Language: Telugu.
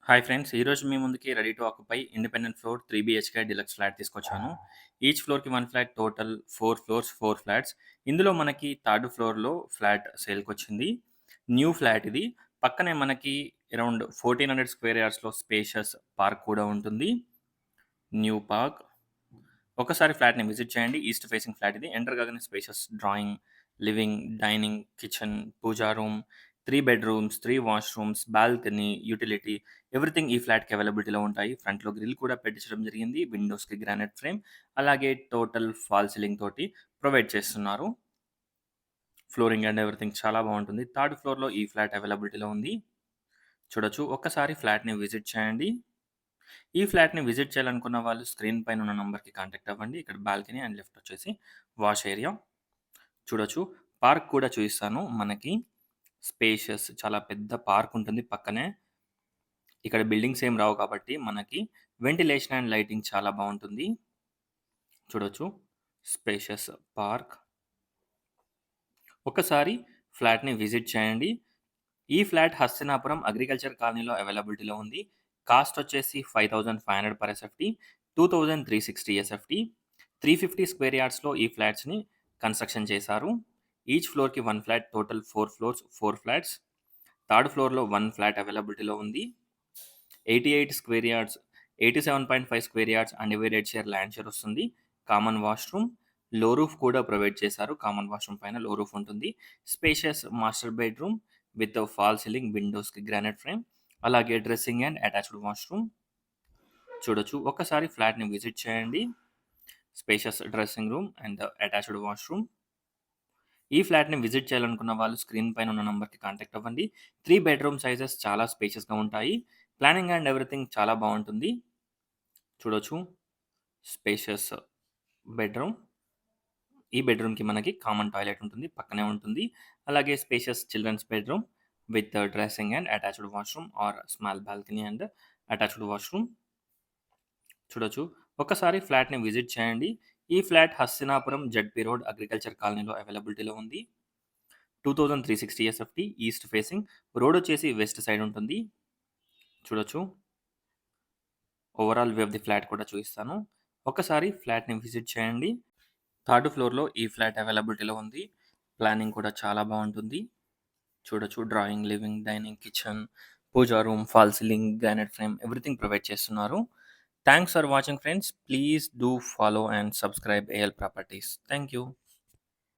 Hi friends! ఈరోజు మీ ముందుకి ready to occupy independent floor 3 BHK deluxe flat తీసుకొచ్చాను. ఈచ్ ఫ్లోర్‌కి 1 ఫ్లాట్, టోటల్ 4 ఫ్లోర్స్, 4 ఫ్లాట్స్. ఇందులో మనకి థర్డ్ ఫ్లోర్‌లో ఫ్లాట్ సేల్‌కొచ్చింది. న్యూ ఫ్లాట్ ఇది. పక్కనే మనకి అరౌండ్ 1400 స్క్వేర్ యార్డ్స్‌లో స్పేషియస్ పార్క్ కూడా ఉంటుంది. New park. ఒకసారి ఫ్లాట్‌ని విజిట్ చేయండి. ఈస్ట్ ఫేసింగ్ ఫ్లాట్ ఇది. ఎంటర్ కాగానే spacious drawing, living, dining, kitchen, puja room, 3 bedrooms, 3 washrooms, balcony, utility everything ఈ ఫ్లాట్‌కి అవైలబిలిటీలో ఉంటాయి. ఫ్రంట్‌లో గ్రిల్ కూడా పెట్టించడం జరిగింది. విండోస్‌కి గ్రానైట్ ఫ్రేమ్, అలాగే టోటల్ ఫాల్ సీలింగ్ తోటి ప్రొవైడ్ చేస్తున్నారు. ఫ్లోరింగ్ అండ్ ఎవ్రీథింగ్ చాలా బాగుంటుంది. థర్డ్ ఫ్లోర్‌లో ఈ ఫ్లాట్ అవైలబిలిటీలో ఉంది. చూడొచ్చు. ఒక్కసారి ఫ్లాట్‌ని విజిట్ చేయండి. ఈ ఫ్లాట్‌ని విజిట్ చేయాలనుకున్న వాళ్ళు స్క్రీన్ పైన ఉన్న నంబర్‌కి కాంటాక్ట్ అవ్వండి. ఇక్కడ బాల్కనీ అండ్ లెఫ్ట్ వచ్చేసి వాష్ ఏరియా. చూడొచ్చు. పార్క్ కూడా చూపిస్తాను. మనకి స్పేషియస్ చాలా పెద్ద పార్క్ ఉంటుంది పక్కనే. ఇక్కడ బిల్డింగ్స్ ఏం రావు కాబట్టి మనకి వెంటిలేషన్ అండ్ లైటింగ్ చాలా బావుంటుంది. చూడొచ్చు. Spacious park. ఒక్కసారి ఫ్లాట్‌ని విజిట్ చేయండి. ఈ ఫ్లాట్ హస్తినాపురం అగ్రికల్చర్ కాలనీలో అవైలబిలిటీలో ఉంది. కాస్ట్ వచ్చేసి 5500 పర్ ఎస్ఎఫ్టీ, 2360 ఎస్ఎఫ్టీ. 350 స్క్వేర్ యార్డ్స్‌లో ఈ ఫ్లాట్స్‌ని కన్‌స్ట్రక్షన్ చేశారు. ఈచ్ ఫ్లోర్‌కి 1 flat, total 4 floors, 4 flats. Third ఫ్లోర్‌లో 1 ఫ్లాట్ అవైలబిలిటీలో ఉంది. 88 square yards, 87.5 square yards undivided share land share వస్తుంది. కామన్ వాష్‌రూమ్, లో రూఫ్ కూడా ప్రొవైడ్ చేశారు. కామన్ వాష్‌రూమ్ పైన లో రూఫ్ ఉంటుంది. Spacious master bedroom with fall ceiling, విండోస్‌కి గ్రానైట్ ఫ్రేమ్, అలాగే డ్రెస్సింగ్ అండ్ అటాచ్డ్ వాష్‌రూమ్. చూడొచ్చు. ఒక్కసారి ఫ్లాట్‌ని విజిట్ చేయండి. Spacious dressing room and attached washroom. ఈ ఫ్లాట్‌ని విజిట్ చేయాలనుకున్న వాళ్ళు స్క్రీన్ పైన ఉన్న నంబర్‌కి కాంటాక్ట్ అవ్వండి. 3 బెడ్‌రూమ్ సైజెస్ చాలా స్పేషియస్‌గా ఉంటాయి. ప్లానింగ్ అండ్ ఎవ్రీథింగ్ చాలా బావుంటుంది. చూడొచ్చు. Spacious bedroom. ఈ బెడ్‌రూమ్‌కి మనకి కామన్ టాయిలెట్ ఉంటుంది. పక్కనే ఉంటుంది. అలాగే spacious children's bedroom with dressing and attached washroom or small balcony and attached washroom. చూడొచ్చు. ఒక్కసారి ఫ్లాట్‌ని విజిట్ చేయండి. ఈ flat Hastinapuram ZP road agriculture కాలనీలో అవైలబిలిటీలో ఉంది. 2360 ఎస్ఎఫ్టీ ఈస్ట్ ఫేసింగ్. రోడ్ వచ్చేసి వెస్ట్ సైడ్ ఉంటుంది. చూడొచ్చు. Overall view of the flat కూడా చూపిస్తాను. ఒక్కసారి ఫ్లాట్‌ని విజిట్ చేయండి. థర్డ్ ఫ్లోర్‌లో ఈ ఫ్లాట్ అవైలబిలిటీలో ఉంది. ప్లానింగ్ కూడా చాలా బావుంటుంది. చూడొచ్చు. Drawing, living, dining, kitchen, puja room, fall ceiling, granite frame everything provide చేస్తున్నారు. Thanks for watching friends. Please do follow and subscribe AL properties. Thank you.